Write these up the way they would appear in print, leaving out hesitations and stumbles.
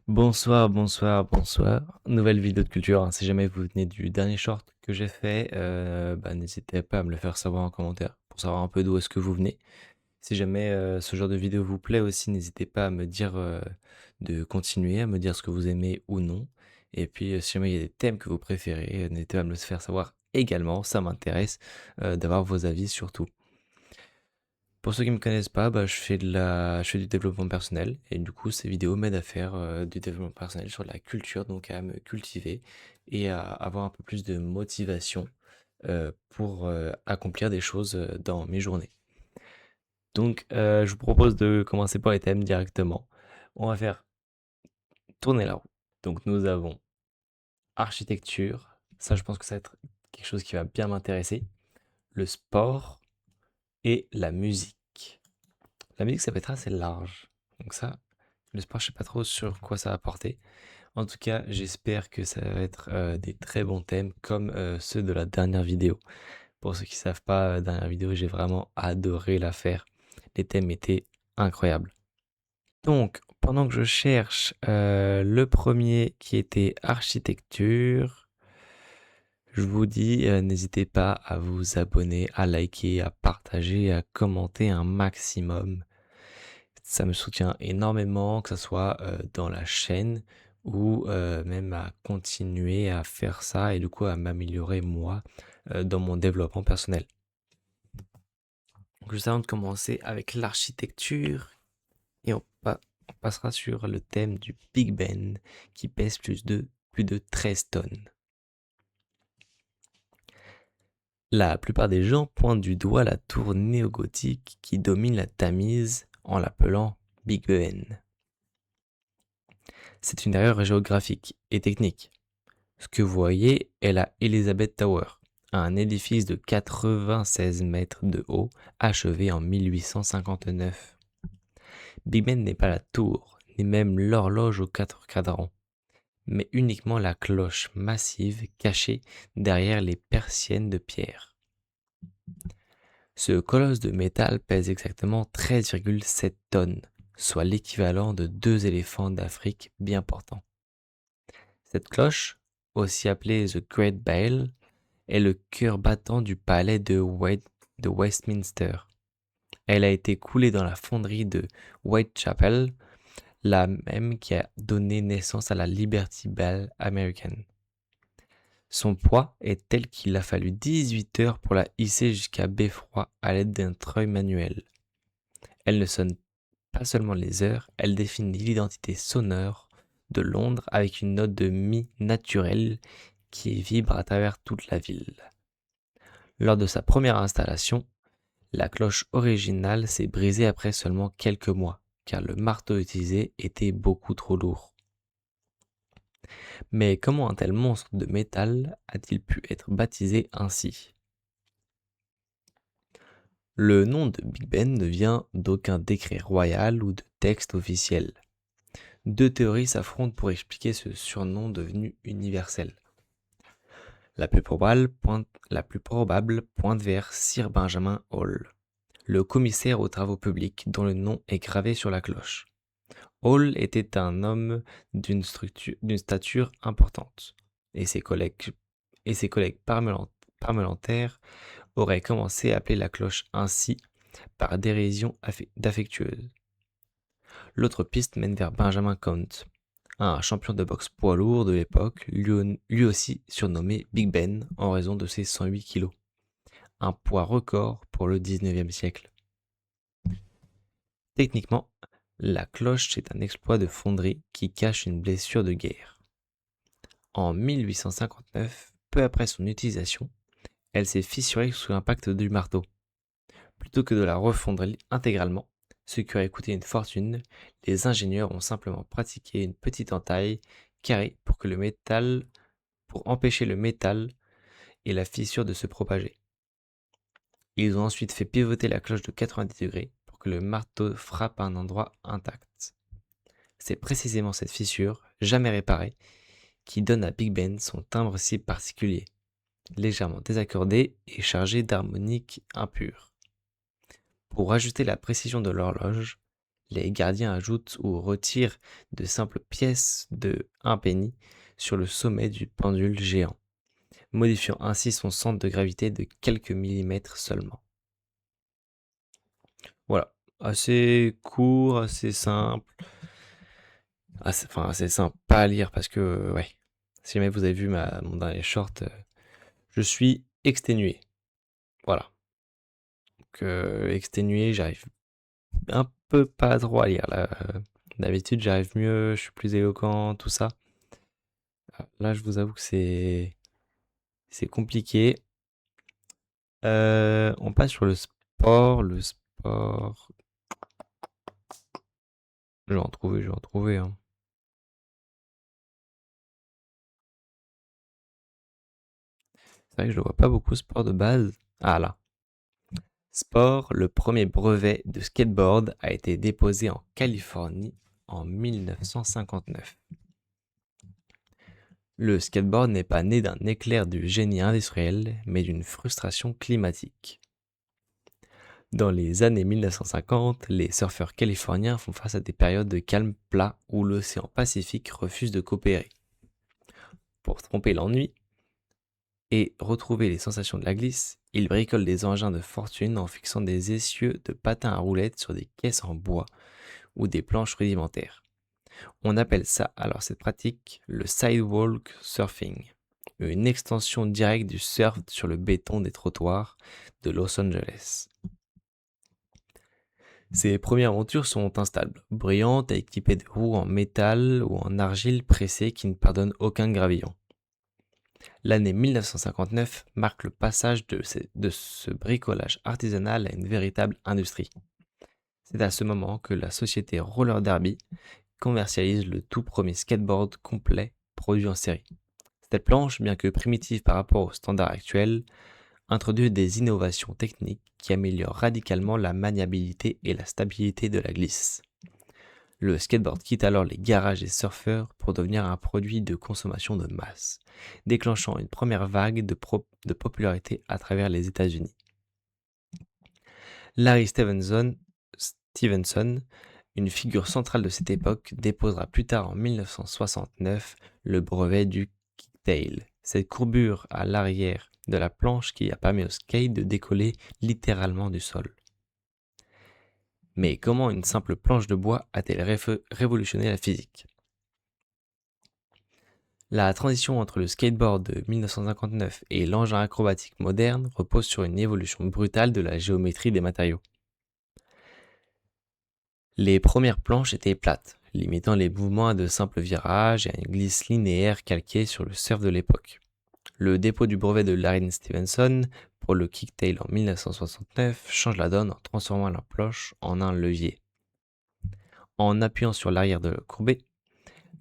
Bonsoir, bonsoir, bonsoir. Nouvelle vidéo de culture, hein. Si jamais vous venez du dernier short que j'ai fait, n'hésitez pas à me le faire savoir en commentaire pour savoir un peu d'où est-ce que vous venez. Si jamais ce genre de vidéo vous plaît aussi, n'hésitez pas à me dire de continuer, à me dire ce que vous aimez ou non. Et puis si jamais il y a des thèmes que vous préférez, n'hésitez pas à me le faire savoir également. Ça m'intéresse d'avoir vos avis surtout. Pour ceux qui me connaissent pas, je fais du développement personnel et du coup ces vidéos m'aident à faire du développement personnel sur la culture, donc à me cultiver et à avoir un peu plus de motivation pour accomplir des choses dans mes journées. Donc je vous propose de commencer par les thèmes directement. On va faire tourner la roue. Donc nous avons architecture, ça je pense que ça va être quelque chose qui va bien m'intéresser, le sport et la musique. La musique, ça peut être assez large. Donc ça, le sport, je sais pas trop sur quoi ça va porter. En tout cas, j'espère que ça va être des très bons thèmes comme ceux de la dernière vidéo. Pour ceux qui savent pas, dernière vidéo, j'ai vraiment adoré la faire. Les thèmes étaient incroyables. Donc, pendant que je cherche le premier qui était architecture, je vous dis, n'hésitez pas à vous abonner, à liker, à partager, à commenter un maximum. Ça me soutient énormément, que ce soit dans la chaîne ou même à continuer à faire ça et du coup à m'améliorer moi dans mon développement personnel. Donc juste avant de commencer avec l'architecture et on passera sur le thème du Big Ben qui pèse plus de 13 tonnes. La plupart des gens pointent du doigt la tour néo-gothique qui domine la Tamise en l'appelant Big Ben. C'est une erreur géographique et technique. Ce que vous voyez est la Elizabeth Tower, un édifice de 96 mètres de haut achevé en 1859. Big Ben n'est pas la tour, ni même l'horloge aux quatre cadrans, mais uniquement la cloche massive cachée derrière les persiennes de pierre. Ce colosse de métal pèse exactement 13,7 tonnes, soit l'équivalent de 2 éléphants d'Afrique bien portants. Cette cloche, aussi appelée The Great Bell, est le cœur battant du palais de Westminster. Elle a été coulée dans la fonderie de Whitechapel, la même qui a donné naissance à la Liberty Bell américaine. Son poids est tel qu'il a fallu 18 heures pour la hisser jusqu'à Beffroi à l'aide d'un treuil manuel. Elle ne sonne pas seulement les heures, elle définit l'identité sonore de Londres avec une note de mi naturelle qui vibre à travers toute la ville. Lors de sa première installation, la cloche originale s'est brisée après seulement quelques mois, car le marteau utilisé était beaucoup trop lourd. Mais comment un tel monstre de métal a-t-il pu être baptisé ainsi? Le nom de Big Ben ne vient d'aucun décret royal ou de texte officiel. Deux théories s'affrontent pour expliquer ce surnom devenu universel. La plus probable pointe vers Sir Benjamin Hall, le commissaire aux travaux publics dont le nom est gravé sur la cloche. Hall était un homme d'une stature importante, et ses collègues parlementaires auraient commencé à appeler la cloche ainsi par dérision d'affectueuse. L'autre piste mène vers Benjamin Count, un champion de boxe poids lourd de l'époque, lui aussi surnommé Big Ben en raison de ses 108 kilos, un poids record pour le 19e siècle. Techniquement, la cloche est un exploit de fonderie qui cache une blessure de guerre. En 1859, peu après son utilisation, elle s'est fissurée sous l'impact du marteau. Plutôt que de la refondre intégralement, ce qui aurait coûté une fortune, les ingénieurs ont simplement pratiqué une petite entaille carrée pour empêcher le métal et la fissure de se propager. Ils ont ensuite fait pivoter la cloche de 90 degrés pour que le marteau frappe à un endroit intact. C'est précisément cette fissure, jamais réparée, qui donne à Big Ben son timbre si particulier, légèrement désaccordé et chargé d'harmoniques impures. Pour ajuster la précision de l'horloge, les gardiens ajoutent ou retirent de simples pièces de 1 penny sur le sommet du pendule géant, modifiant ainsi son centre de gravité de quelques millimètres seulement. Voilà, assez court, assez simple, assez simple, pas à lire parce que, ouais, si jamais vous avez vu mon dernier short, je suis exténué. Voilà. Donc, exténué, j'arrive un peu pas trop à lire là. D'habitude, j'arrive mieux, je suis plus éloquent, tout ça. Là, je vous avoue que c'est compliqué. On passe sur le sport. Le sport. Je vais en trouver, hein. C'est vrai que je le vois pas beaucoup, sport de base. Ah là. Sport, le premier brevet de skateboard a été déposé en Californie en 1959. Le skateboard n'est pas né d'un éclair du génie industriel, mais d'une frustration climatique. Dans les années 1950, les surfeurs californiens font face à des périodes de calme plat où l'océan Pacifique refuse de coopérer. Pour tromper l'ennui et retrouver les sensations de la glisse, ils bricolent des engins de fortune en fixant des essieux de patins à roulettes sur des caisses en bois ou des planches rudimentaires. On appelle ça alors cette pratique le sidewalk surfing, une extension directe du surf sur le béton des trottoirs de Los Angeles. Ces premières montures sont instables, brillantes et équipées de roues en métal ou en argile pressée qui ne pardonnent aucun gravillon. L'année 1959 marque le passage de ce bricolage artisanal à une véritable industrie. C'est à ce moment que la société Roller Derby commercialise le tout premier skateboard complet produit en série. Cette planche, bien que primitive par rapport aux standards actuels, introduit des innovations techniques qui améliorent radicalement la maniabilité et la stabilité de la glisse. Le skateboard quitte alors les garages des surfeurs pour devenir un produit de consommation de masse, déclenchant une première vague de popularité à travers les États-Unis. Larry Stevenson, une figure centrale de cette époque, déposera plus tard en 1969 le brevet du kicktail, cette courbure à l'arrière de la planche qui a permis au skate de décoller littéralement du sol. Mais comment une simple planche de bois a-t-elle révolutionné la physique ? La transition entre le skateboard de 1959 et l'engin acrobatique moderne repose sur une évolution brutale de la géométrie des matériaux. Les premières planches étaient plates, limitant les mouvements à de simples virages et à une glisse linéaire calquée sur le surf de l'époque. Le dépôt du brevet de Larry Stevenson pour le kicktail en 1969 change la donne en transformant la planche en un levier. En appuyant sur l'arrière de courbée,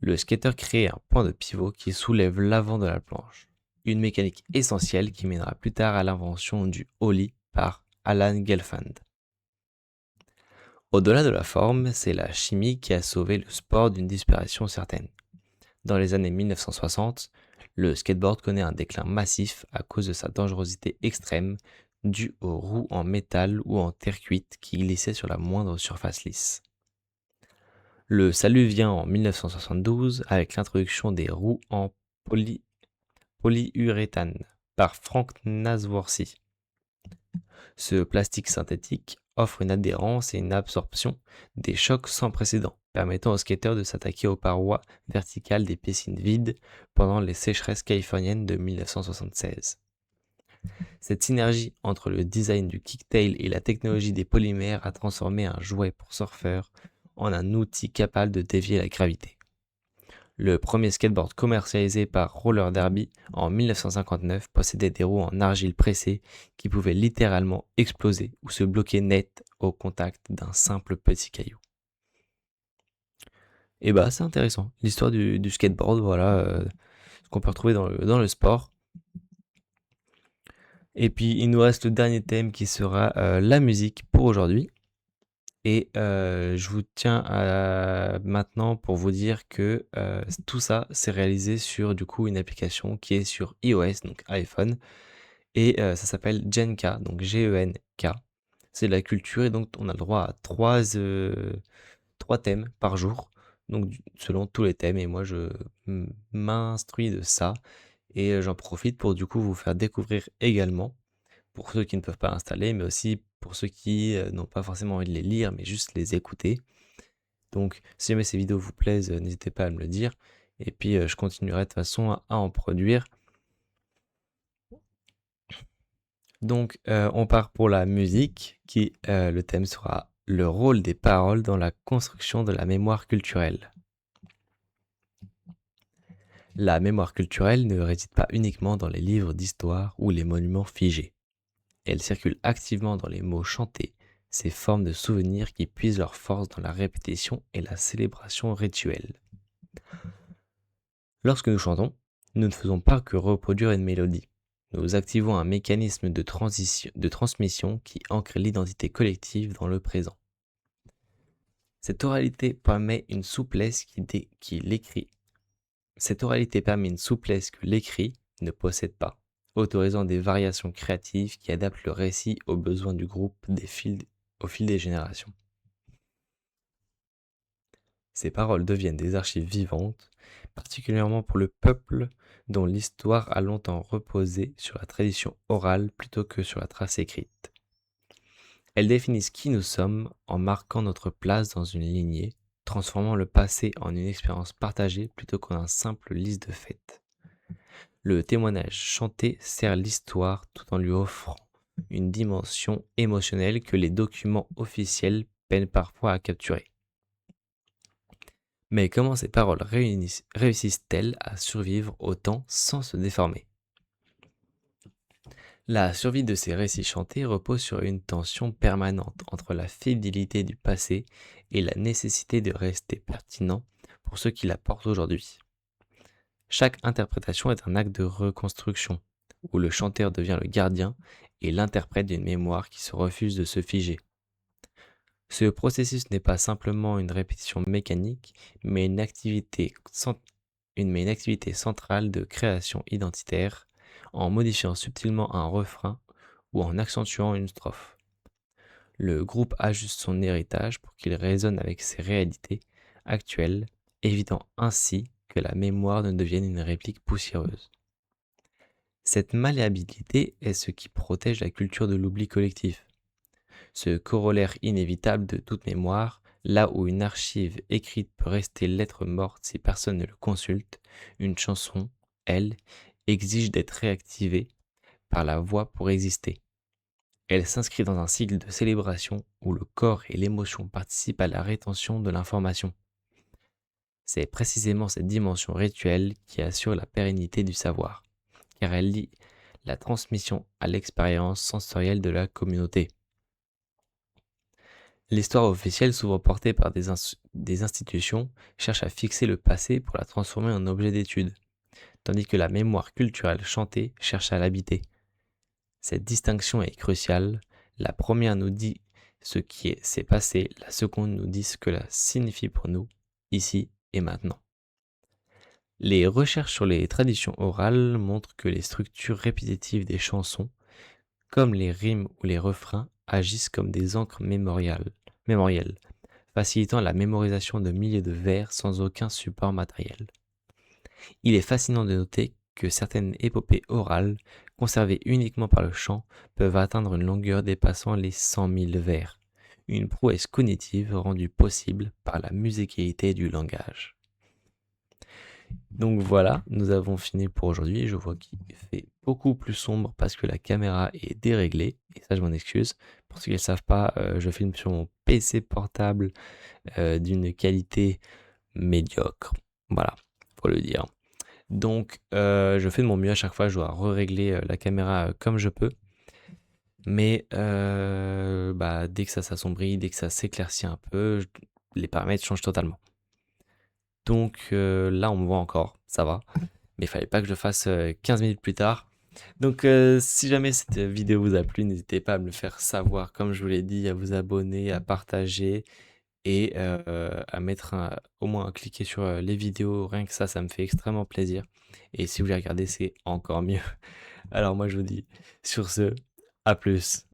le skater crée un point de pivot qui soulève l'avant de la planche, une mécanique essentielle qui mènera plus tard à l'invention du ollie par Alan Gelfand. Au-delà de la forme, c'est la chimie qui a sauvé le sport d'une disparition certaine. Dans les années 1960, le skateboard connaît un déclin massif à cause de sa dangerosité extrême due aux roues en métal ou en terre cuite qui glissaient sur la moindre surface lisse. Le salut vient en 1972 avec l'introduction des roues en polyuréthane par Frank Nasworthy. Ce plastique synthétique offre une adhérence et une absorption des chocs sans précédent, permettant aux skateurs de s'attaquer aux parois verticales des piscines vides pendant les sécheresses californiennes de 1976. Cette synergie entre le design du kicktail et la technologie des polymères a transformé un jouet pour surfeurs en un outil capable de dévier la gravité. Le premier skateboard commercialisé par Roller Derby en 1959 possédait des roues en argile pressée qui pouvaient littéralement exploser ou se bloquer net au contact d'un simple petit caillou. Et bah c'est intéressant, l'histoire du skateboard, voilà, ce qu'on peut retrouver dans le sport. Et puis il nous reste le dernier thème qui sera la musique pour aujourd'hui. Et je vous tiens maintenant pour vous dire que tout ça, c'est réalisé sur du coup une application qui est sur iOS, donc iPhone, et ça s'appelle Genka, donc Genk. C'est de la culture et donc on a le droit à 3 thèmes par jour, donc selon tous les thèmes et moi je m'instruis de ça et j'en profite pour du coup vous faire découvrir également, pour ceux qui ne peuvent pas installer, mais aussi pour ceux qui n'ont pas forcément envie de les lire, mais juste les écouter. Donc si jamais ces vidéos vous plaisent, n'hésitez pas à me le dire et puis je continuerai de toute façon à en produire. Donc, on part pour la musique, le thème sera le rôle des paroles dans la construction de la mémoire culturelle. La mémoire culturelle ne réside pas uniquement dans les livres d'histoire ou les monuments figés. Elle circule activement dans les mots chantés, ces formes de souvenirs qui puisent leur force dans la répétition et la célébration rituelle. Lorsque nous chantons, nous ne faisons pas que reproduire une mélodie. Nous activons un mécanisme de transmission qui ancre l'identité collective dans le présent. Cette oralité permet une souplesse que l'écrit ne possède pas, autorisant des variations créatives qui adaptent le récit aux besoins du groupe au fil des générations. Ces paroles deviennent des archives vivantes, particulièrement pour le peuple dont l'histoire a longtemps reposé sur la tradition orale plutôt que sur la trace écrite. Elles définissent qui nous sommes en marquant notre place dans une lignée, transformant le passé en une expérience partagée plutôt qu'en un simple liste de faits. Le témoignage chanté sert l'histoire tout en lui offrant une dimension émotionnelle que les documents officiels peinent parfois à capturer. Mais comment ces paroles réussissent-elles à survivre au temps sans se déformer? La survie de ces récits chantés repose sur une tension permanente entre la fidélité du passé et la nécessité de rester pertinent pour ceux qui la portent aujourd'hui. Chaque interprétation est un acte de reconstruction, où le chanteur devient le gardien et l'interprète d'une mémoire qui se refuse de se figer. Ce processus n'est pas simplement une répétition mécanique, mais une activité centrale de création identitaire, en modifiant subtilement un refrain ou en accentuant une strophe. Le groupe ajuste son héritage pour qu'il résonne avec ses réalités actuelles, évitant ainsi que la mémoire ne devienne une réplique poussiéreuse. Cette malléabilité est ce qui protège la culture de l'oubli collectif. Ce corollaire inévitable de toute mémoire, là où une archive écrite peut rester lettre morte si personne ne le consulte, une chanson, elle, exige d'être réactivée par la voix pour exister. Elle s'inscrit dans un cycle de célébration où le corps et l'émotion participent à la rétention de l'information. C'est précisément cette dimension rituelle qui assure la pérennité du savoir, car elle lie la transmission à l'expérience sensorielle de la communauté. L'histoire officielle, souvent portée par des institutions, cherche à fixer le passé pour la transformer en objet d'étude, tandis que la mémoire culturelle chantée cherche à l'habiter. Cette distinction est cruciale. La première nous dit ce qui s'est passé, la seconde nous dit ce que cela signifie pour nous, ici et maintenant. Les recherches sur les traditions orales montrent que les structures répétitives des chansons, comme les rimes ou les refrains, agissent comme des encres mémorielles, facilitant la mémorisation de milliers de vers sans aucun support matériel. Il est fascinant de noter que certaines épopées orales, conservées uniquement par le chant, peuvent atteindre une longueur dépassant les 100 000 vers, une prouesse cognitive rendue possible par la musicalité du langage. Donc voilà, nous avons fini pour aujourd'hui. Je vois qu'il fait beaucoup plus sombre parce que la caméra est déréglée, et ça je m'en excuse. Pour ceux qui ne le savent pas, je filme sur mon PC portable d'une qualité médiocre. Voilà, faut le dire. Donc je fais de mon mieux à chaque fois, je dois régler la caméra comme je peux. Mais dès que ça s'assombrit, dès que ça s'éclaircit un peu, les paramètres changent totalement. Donc là on me voit encore, ça va. Mais il fallait pas que je fasse 15 minutes plus tard. Donc si jamais cette vidéo vous a plu, n'hésitez pas à me le faire savoir, comme je vous l'ai dit, à vous abonner, à partager et à mettre au moins à cliquer sur les vidéos. Rien que ça me fait extrêmement plaisir. Et si vous les regardez, c'est encore mieux. Alors moi je vous dis sur ce, à plus.